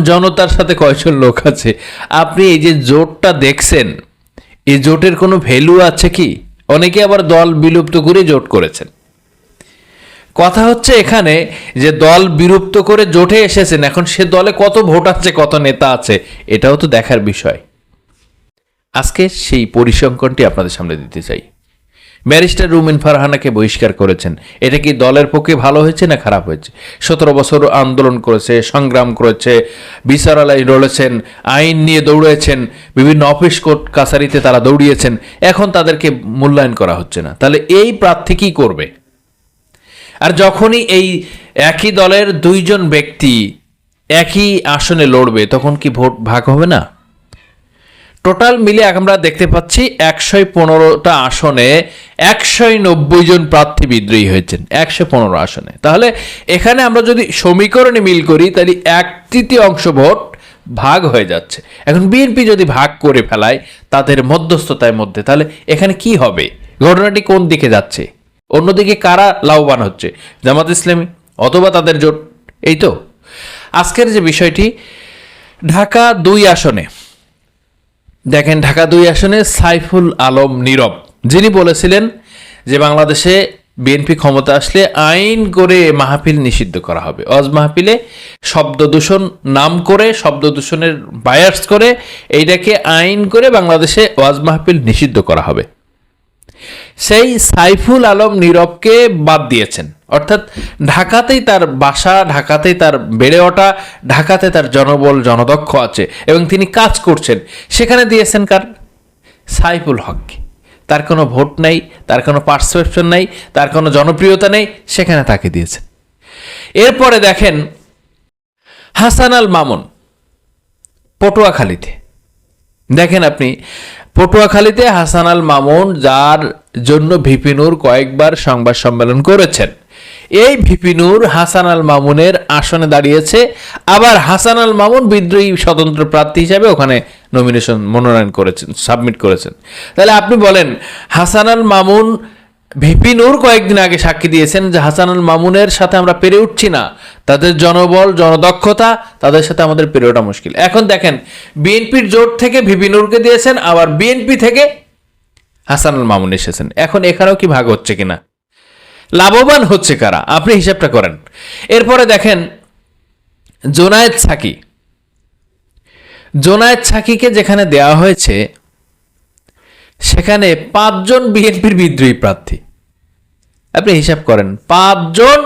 জনতার সাথে কয়জন লোক আছে? আপনি এই যে জোটটা দেখছেন, এই জোটের কোনো ভ্যালু আছে কি? অনেকে আবার দল বিলুপ্ত করে জোট করেছেন। কথা হচ্ছে এখানে যে দল বিলুপ্ত করে জোটে এসেছেন, এখন সে দলে কত ভোট আছে, কত নেতা আছে, এটাও তো দেখার বিষয়। আজকে সেই পরিসংখ্যানটি আপনাদের সামনে দিতে চাই। ব্যারিস্টার রুমিন ফারহানাকে বহিষ্কার করেছেন, এটা কি দলের পক্ষে ভালো হয়েছে না খারাপ হয়েছে? 17 বছর আন্দোলন করেছে, সংগ্রাম করেছে, বিচারালয়ে লড়েছেন, আইন নিয়ে দৌড়েছেন, বিভিন্ন অফিস কোর্ট কাছারিতে তারা দৌড়িয়েছেন, এখন তাদেরকে মূল্যায়ন করা হচ্ছে না। তাহলে এই প্রার্থী কি করবে? আর যখনই এই একই দলের দুইজন ব্যক্তি একই আসনে লড়বে, তখন কি ভোট ভাগ হবে না? টোটাল মিলে আমরা দেখতে পাচ্ছি 115টা আসনে 190 জন প্রার্থী বিদ্রোহী হয়েছেন 115 আসনে। তাহলে এখানে আমরা যদি সমীকরণে মিল করি, তাহলে 1/3 ভোট ভাগ হয়ে যাচ্ছে। এখন বিএনপি যদি ভাগ করে ফেলায় তাদের মধ্যস্থতার মধ্যে, তাহলে এখানে কি হবে? ঘটনাটি কোন দিকে যাচ্ছে? অন্যদিকে কারা লাভবান হচ্ছে? জামাত ইসলামী অথবা তাদের জোট? এই তো আজকের যে বিষয়টি, ঢাকা 2 আসনে দেখেন, ঢাকা 2 আসনে সাইফুল আলম নীরব, যিনি বলেছিলেন যে বাংলাদেশে বিএনপি ক্ষমতা আসলে আইন করে মাহফিল নিষিদ্ধ করা হবে। ওয়াজ মাহফিলে শব্দ দূষণ নাম করে, শব্দ দূষণের বায়ার্স করে এইটাকে আইন করে বাংলাদেশে ওয়াজ মাহফিল নিষিদ্ধ করা হবে। সেই সাইফুল আলম নীরবকে বাদ দিয়েছেন, অর্থাৎ ঢাকাতেই তার বাসা, ঢাকাতেই তার বেড়ে ওঠা, ঢাকাতে তার জনবল জনদক্ষ আছে এবং তিনি কাজ করছেন, সেখানে দিয়েছেন কার? সাইফুল হককে। তার কোনো ভোট নেই, তার কোনো পারসেপশন নেই, তার কোনো জনপ্রিয়তা নেই, সেখানে তাকে দিয়েছেন। এরপরে দেখেন হাসান আল মামুন পটুয়াখালীতে, দেখেন আপনি পটুয়াখালীতে হাসান আল মামুন, যার জন্য ভিপি নূর কয়েকবার সংবাদ সম্মেলন করেছেন, এই ভিপি নূর হাসান আল মামুনের আসনে দাঁড়িয়েছে। আবার হাসান আল মামুন বিদ্রোহী স্বতন্ত্র প্রার্থী হিসাবে ওখানে মনোনয়ন করেছেন, সাবমিট করেছেন। তাহলে আপনি বলেন, হাসান আল মামুন, ভিপি নূর কয়েকদিন আগে সাক্ষী দিয়েছেন যে হাসান আল মামুনের সাথে আমরা পেরে উঠছি না, তাদের জনবল জনদক্ষতা, তাদের সাথে আমাদের পেরে ওঠা মুশকিল। এখন দেখেন, বিএনপির জোট থেকে ভিপি নূরকে দিয়েছেন, আবার বিএনপি থেকে হাসান আল মামুন এসেছেন। এখন এখানেও কি ভাগ হচ্ছে কিনা? লাভবান হচ্ছে কারা? আপনি হিসাবটা করেন। এরপরে দেখেন জোনায়েদ সাকি, জোনায়েদ সাকিকে যেখানে দেওয়া হয়েছে সেখানে 5 জন বিএনপির বিদ্রোহী প্রার্থী। আপনি হিসাব করেন, 5 জন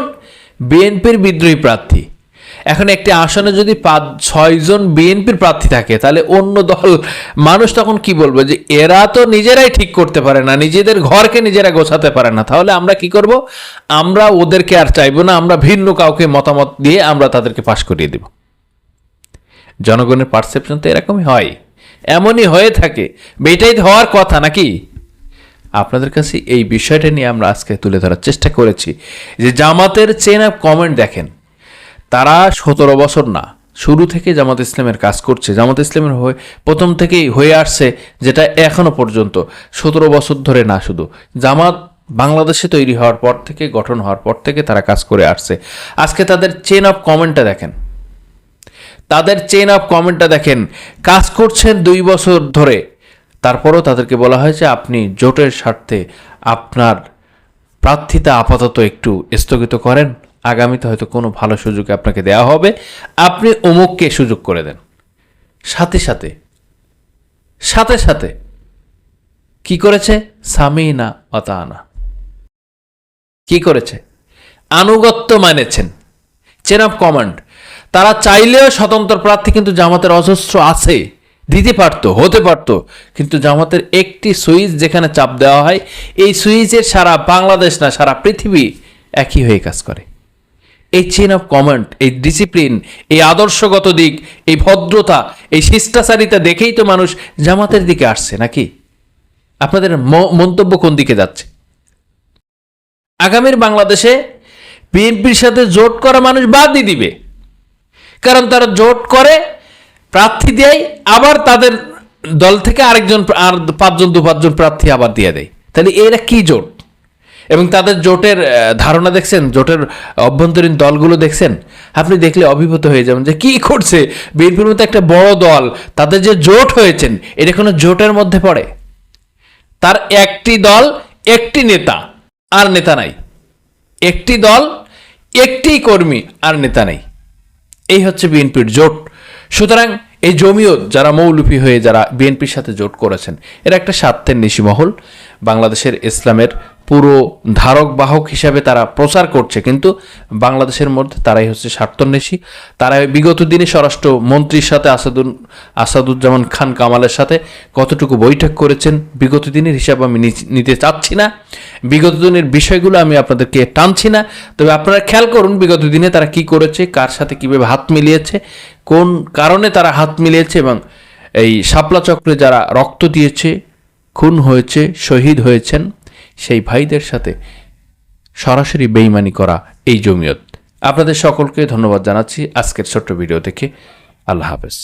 বিএনপির বিদ্রোহী প্রার্থী। এখন একটি আসনে যদি 5-6 জন বিএনপির প্রার্থী থাকে, তাহলে অন্য দল মানুষ তখন কি বলবে? যে এরা তো নিজেরাই ঠিক করতে পারে না, নিজেদের ঘরকে নিজেরা গোছাতে পারে না, তাহলে আমরা কি করব? আমরা ওদেরকে আর চাইবো না, আমরা ভিন্ন কাউকে মতামত দিয়ে আমরা তাদেরকে পাশ করিয়ে দেব। জনগণের পারসেপশন তো এরকমই হয়, এমনই হয়ে থাকে, এটাই হওয়ার কথা নাকি? আপনাদের কাছে এই বিষয়টা নিয়ে আমরা আজকে তুলে ধরার চেষ্টা করেছি যে জামাতের চেন অফ কমেন্ট দেখেন, তারা 17 বছর না, শুরু থেকে জামাত ইসলামের কাজ করছে, জামাত ইসলামের হয়ে প্রথম থেকেই হয়ে আসছে, যেটা এখনো পর্যন্ত 17 বছর ধরে না, শুধু জামাত বাংলাদেশে তৈরি হওয়ার পর থেকে, গঠন হওয়ার পর থেকে তারা কাজ করে আসছে। আজকে তাদের চেন অফ কমেন্টটা দেখেন, তাদের চেন অফ কমেন্টটা দেখেন, কাজ করছেন 2 বছর ধরে, তারপরও তাদেরকে বলা হয়েছে আপনি জোটের স্বার্থে আপনার প্রার্থিতা আপাতত একটু স্থগিত করেন, আগামীতে হয়তো কোনো ভালো সুযোগ আপনাকে দেওয়া হবে, আপনি অমুককে সুযোগ করে দেন। সাথে সাথে কি করেছে? সামিনা আতানা কি করেছে? আনুগত্য মানেছেন। Chain of command. তারা চাইলেও স্বতন্ত্র প্রার্থী কিন্তু জামাতের অজস্র আছে, দিতে পারতো, হতে পারতো, কিন্তু জামাতের একটি সুইচ যেখানে চাপ দেওয়া হয়, এই সুইচের সারা বাংলাদেশ না সারা পৃথিবী একই হয়ে কাজ করে। এই চেন অফ কমান্ড, এই ডিসিপ্লিন, এই আদর্শগত দিক, এই ভদ্রতা, এই শিষ্টাচারিতা দেখেই তো মানুষ জামাতের দিকে আসছে নাকি? আপনাদের মন্তব্য কোন দিকে যাচ্ছে? আগামীর বাংলাদেশে বিএনপির সাথে জোট করা মানুষ বাদই দিবে, কারণ তারা জোট করে প্রার্থী দেয়, আবার তাদের দল থেকে আরেকজন আর 5-5 জন প্রার্থী আবার দিয়ে দেয়। তাহলে এরা কি জোট? এবং তাদের জোটের ধারণা দেখছেন, জোটের অভ্যন্তরীণ দলগুলো দেখছেন, আপনি দেখলে অভিভূত হয়ে যাবেন যে কি করছে বিএনপির মতো একটা বড় দল, তাদের যে জোট হয়েছেন এটা কোনো জোটের মধ্যে পড়ে? তার একটি দল, একটি নেতা, আর নেতা নাই। একটি দল, একটি কর্মী, আর নেতা নেই। এই হচ্ছে বিএনপির জোট। সুতরাং এই জমিয়ত যারা মৌলভী হয়ে যারা বিএনপির সাথে জোট করেছেন, এরা একটা স্বার্থের নিশিমহল। বাংলাদেশের ইসলামের পুরো ধারক বাহক হিসাবে তারা প্রচার করছে, কিন্তু বাংলাদেশের মধ্যে তারাই হচ্ছে স্বার্থন্বেষী। তারা বিগত দিনে স্বরাষ্ট্র মন্ত্রীর সাথে আসাদুজ্জামান খান কামালের সাথে কতটুকু বৈঠক করেছেন বিগত দিনের হিসাব আমি নিতে চাচ্ছি না, বিগত দিনের বিষয়গুলো আমি আপনাদেরকে টানছি না। তবে আপনারা খেয়াল করুন বিগত দিনে তারা কি করেছে, কার সাথে কিভাবে হাত মিলিয়েছে, কোন কারণে তারা হাত মিলিয়েছে, এবং এই শাপলা চক্রে যারা রক্ত দিয়েছে, খুন হয়েছে, শহীদ হয়েছেন, সেই ভাইদের সাথে সরাসরি বেইমানি করা এই জমিয়ত। আপনাদের সকলকে ধন্যবাদ জানাচ্ছি আজকের ছোট্ট ভিডিও থেকে। আল্লাহ হাফেজ।